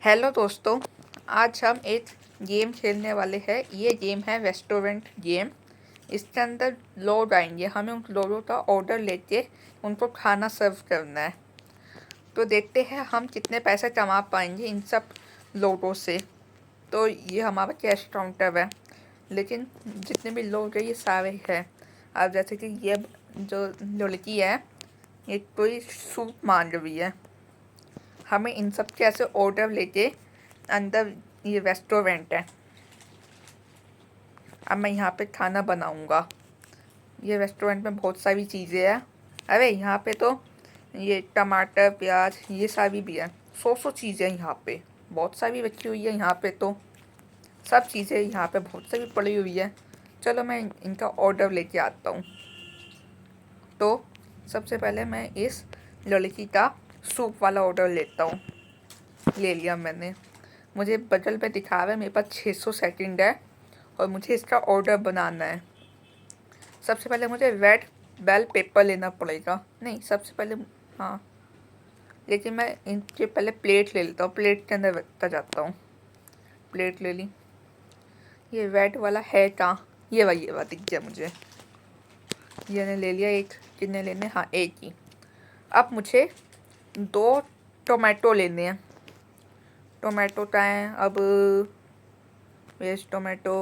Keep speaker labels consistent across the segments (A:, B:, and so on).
A: Hello दोस्तों, आज हम एक गेम खेलने वाले हैं। ये गेम है रेस्टोरेंट गेम। इसके अंदर लोग आएंगे, हमें उन लोगों का ऑर्डर लेके उनको खाना सर्व करना है। तो देखते हैं हम कितने पैसे कमा पाएंगे इन सब लोगों से। तो ये हमारा कैश काउंटर है, लेकिन जितने भी लोग हैं ये सारे हैं। अब जैसे कि ये जो लड़की है, ये कोई सूप मांग रही है। हमें इन सब के ऐसे ऑर्डर लेके अंदर ये रेस्टोरेंट है। अब मैं यहाँ पे खाना बनाऊँगा। ये रेस्टोरेंट में बहुत सारी चीज़ें हैं। अरे यहाँ पे तो ये टमाटर प्याज ये सारी भी है। सौ चीज़ें यहाँ पे बहुत सारी रखी हुई है। यहाँ पे तो सब चीज़ें यहाँ पे बहुत सारी पड़ी हुई है। चलो मैं इनका ऑर्डर लेके आता हूँ। तो सबसे पहले मैं इस लड़की का सूप वाला ऑर्डर लेता हूँ। ले लिया मैंने। मुझे बगल पे दिखा रहा है मेरे पास 600 सेकंड है और मुझे इसका ऑर्डर बनाना है। सबसे पहले मुझे रेड बेल पेपर लेना पड़ेगा। नहीं, सबसे पहले हाँ, लेकिन मैं इनके पहले प्लेट ले लेता हूँ। प्लेट के अंदर रखता जाता हूँ। प्लेट ले ली। ये रेड वाला है कहाँ? ये वाला दिख गया मुझे। ये ने ले लिया। एक कितने लेने? हाँ, एक ही। अब मुझे 2 टोमेटो लेने हैं। टोमेटो का है अब वेज टोमेटो।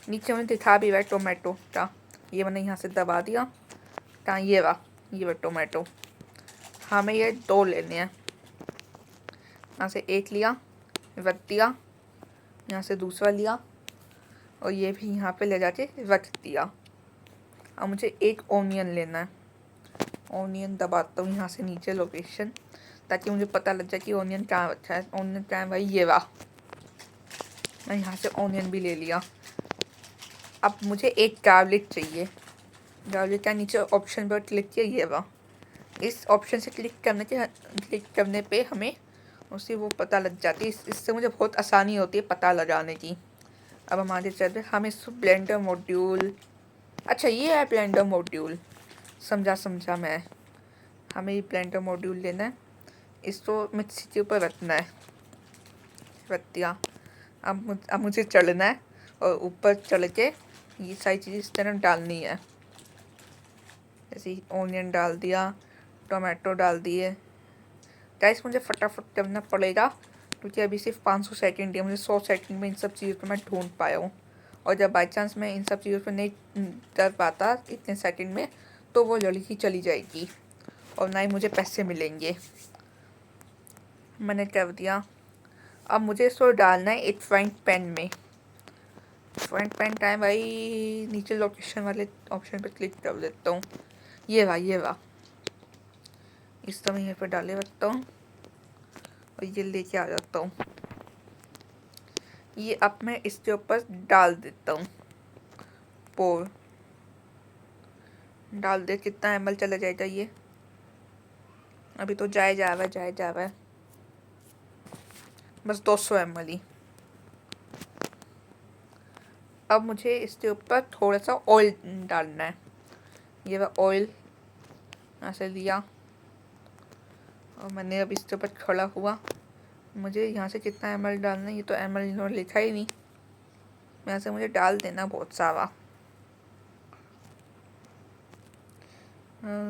A: नीचे मुझे दिखा भी रहा है टोमेटो का। ये मैंने यहाँ से दबा दिया। कहाँ? ये वो टोमेटो। हमें ये 2 लेने हैं। यहाँ से एक लिया, रख दिया। यहाँ से दूसरा लिया और ये भी यहाँ पे ले जाके रख दिया। अब मुझे एक ओनियन लेना है। ओनियन दबाता हूँ यहाँ से नीचे लोकेशन, ताकि मुझे पता लग जाए कि ओनियन कहाँ रखा है। ओनियन कहाँ है भाई? ये मैं यहाँ से ओनियन भी ले लिया। अब मुझे एक गार्लिक चाहिए। गार्लिक का नीचे ऑप्शन पर क्लिक किया। ये इस ऑप्शन से क्लिक करने पे हमें उसी वो पता लग जाती है। इससे मुझे बहुत आसानी होती है पता लगाने की। अब हम आगे चलते हैं। हम इस ब्लेंडर मॉड्यूल, अच्छा ये है ब्लेंडर मॉड्यूल। समझा मैं। हमें ये ब्लेंडर मॉड्यूल लेना है। इसको मिक्सी के ऊपर रखना है। रख दिया। अब मुझे चढ़ना है और ऊपर चढ़ के ये सारी चीज़ें इस तरह डालनी है। जैसे ओनियन डाल दिया, टोमेटो डाल दिए। गाइस मुझे फटाफट करना पड़ेगा क्योंकि अभी सिर्फ 500 सेकंड है। मुझे 100 सेकंड में इन सब चीज़ों को मैं ढूंढ पाया हूँ। और जब बाई चांस मैं इन सब चीज़ों पर नहीं कर पाता इतने सेकंड में, तो वो लड़की चली जाएगी और ना ही मुझे पैसे मिलेंगे। मैंने कर दिया। अब मुझे इसको डालना है एक फ्राइंग पैन में। फ्राइंग पैन का है भाई, नीचे लोकेशन वाले ऑप्शन पर क्लिक कर देता हूँ। ये वाह इस समय यहाँ पर डाले रखता हूँ और ये लेके आ जाता हूँ। ये अब मैं इसके ऊपर डाल देता हूँ। पोर डाल दे। कितना ml चला जाएगा ये? अभी तो जा रहा है। बस 200 ml ही। अब मुझे इसके ऊपर थोड़ा सा ऑयल डालना है। ये वह ऑयल यहाँ से लिया और मैंने अब इसके ऊपर खड़ा हुआ। मुझे यहाँ से कितना ml डालना है? ये तो ml इन्होंने लिखा ही नहीं। यहाँ से मुझे डाल देना बहुत सारा।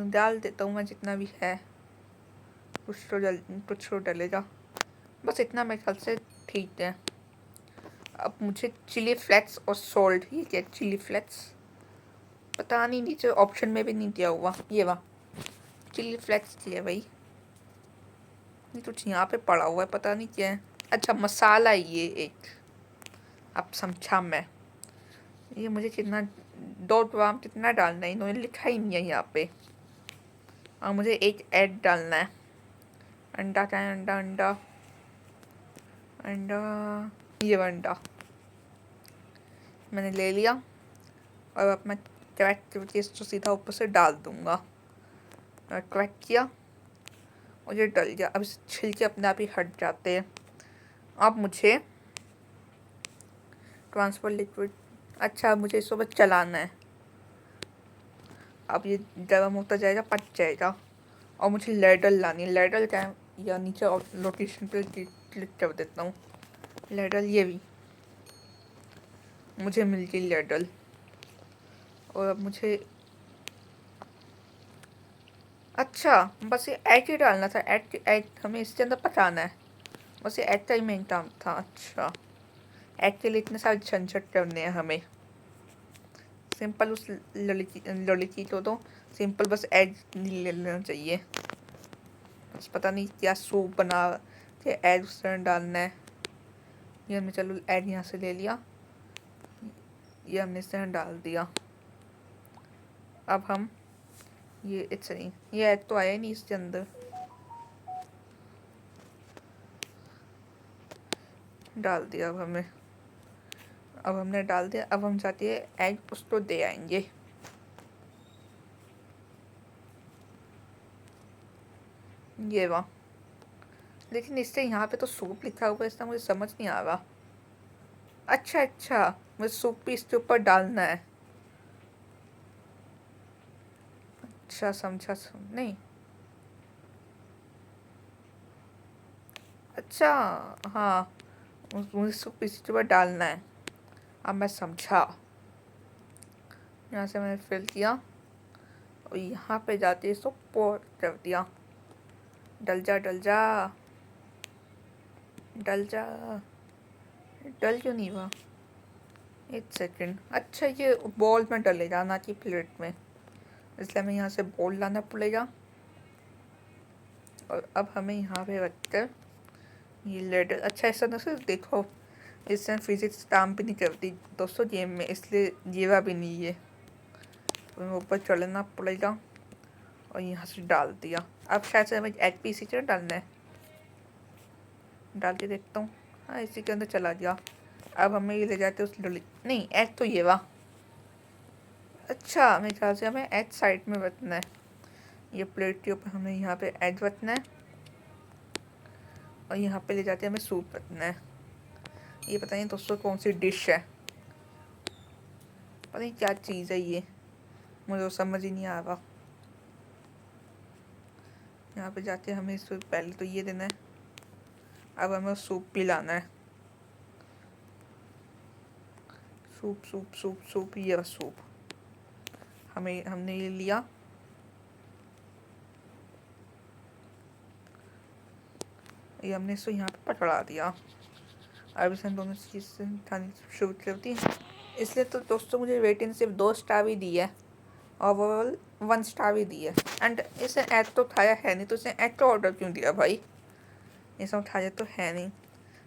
A: डाल देता हूँ मैं जितना भी है। कुछ तो डलेगा। बस इतना मेरे ख्याल से ठीक है। अब मुझे चिली फ्लेक्स और सॉल्ट, ये क्या चिली फ्लेक्स? पता नहीं, नीचे ऑप्शन में भी नहीं दिया हुआ। ये चिली फ्लेक्स दिया भाई। ये कुछ यहाँ पे पड़ा हुआ है, पता नहीं क्या है। अच्छा मसाला ये एक। अब समझा मैं। ये मुझे कितना 2 ग्राम कितना डालना है इन्होंने लिखा ही नहीं है यहाँ पे। और मुझे एक ऐड डालना है। अंडा क्या है? अंडा ये अंडा मैंने ले लिया। और अब मैं क्रैक करके इसको सीधा ऊपर से डाल दूँगा। क्रैक किया और ये डल गया। अब इस छिलके अपने आप ही हट जाते हैं। अब मुझे ट्रांसफर लिक्विड, अच्छा मुझे इसको बस चलाना है। अब ये गर्म होता जाएगा, पक जाएगा। और मुझे लैडल लानी है। लैडल क्या है? या नीचे लोकेशन पे क्लिक कर देता हूँ। लेडल, ये भी मुझे मिल गई लेडल। और अब मुझे अच्छा बस ये ऐड ही डालना था। ऐड हमें इसके अंदर पकाना है। बस ये ऐड का ही मेन काम था। अच्छा, ऐड के लिए इतने सारे झंझट करने हैं हमें। सिंपल उस लड़की को तो सिंपल बस ऐड ले लेना चाहिए। बस पता नहीं क्या सूप बना के ऐड उस तरह डालना है। ये हमने चलो ऐड यहाँ से ले लिया। ये हमने इस तरह डाल दिया। अब हम ये इट्स नहीं, ये ऐड तो आया ही नहीं इसके अंदर। डाल दिया अब हमने डाल दिया। अब हम चाहते हैं ऐड उसको दे आएंगे। ये वाह, लेकिन इससे यहाँ पे तो सूप लिखा हुआ है, इसका मुझे समझ नहीं आ रहा। अच्छा अच्छा, मुझे सूप भी इसके ऊपर डालना है। अच्छा समझा, नहीं अच्छा, हाँ मुझे सूप इसके ऊपर डालना है। अब मैं समझा। यहाँ से मैंने फिल किया और यहाँ पे जाते इसको पोर कर दिया। डल जा डल जा डल जा। डल क्यों नहीं हुआ? एक सेकंड। अच्छा, ये बॉल में डलेगा ना कि प्लेट में, इसलिए हमें यहाँ से बॉल लाना पड़ेगा। और अब हमें यहाँ पे रखकर ये लेडर, अच्छा ऐसा ना सर देखो, इससे फिजिक्स काम भी नहीं करती दोस्तों गेम में, इसलिए जीवा भी नहीं है। तो ऊपर चढ़ना पड़ेगा और यहाँ से डाल दिया। अब शायद से हमें एच पी इसी तरह डालना है। डाल के देखता हूँ। हाँ, इसी के अंदर चला गया। अब हमें ये ले जाते उस नहीं, एच तो ये वाह। अच्छा, मेरे ख्याल से हमें एच साइड में रखना है। ये प्लेट के ऊपर हमें यहाँ पे एच रखना है और यहाँ पे ले जाते हमें सूप रखना है। ये पता नहीं दोस्तों कौन सी डिश है, पता नहीं क्या चीज़ है ये, मुझे तो समझ ही नहीं आ रहा। यहाँ पे जाके हमें इससे पहले तो ये देना है। अब हमें सूप भी लाना है। सूप सूप सूप सूप, ये सूप हमने ये लिया। ये हमने इसको यहाँ पे पकड़ा दिया। अब इसे दोनों चीज़ खानी शुरू करती है। इसलिए तो दोस्तों मुझे रेटिंग सिर्फ 2 स्टार ही दी है, ओवरऑल 1 स्टार ही दी है। एंड इसे ऐड तो उठाया है नहीं, तो इसे ऐड का ऑर्डर क्यों दिया भाई? ये सब उठाया तो है नहीं।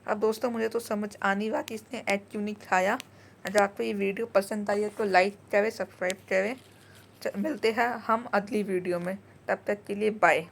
A: अब दोस्तों मुझे तो समझ आनी बात कि इसने ऐड क्यों नहीं खाया। अगर आपको ये वीडियो पसंद आई है तो लाइक करें, सब्सक्राइब करें। मिलते हैं हम अगली वीडियो में, तब तक के लिए बाय।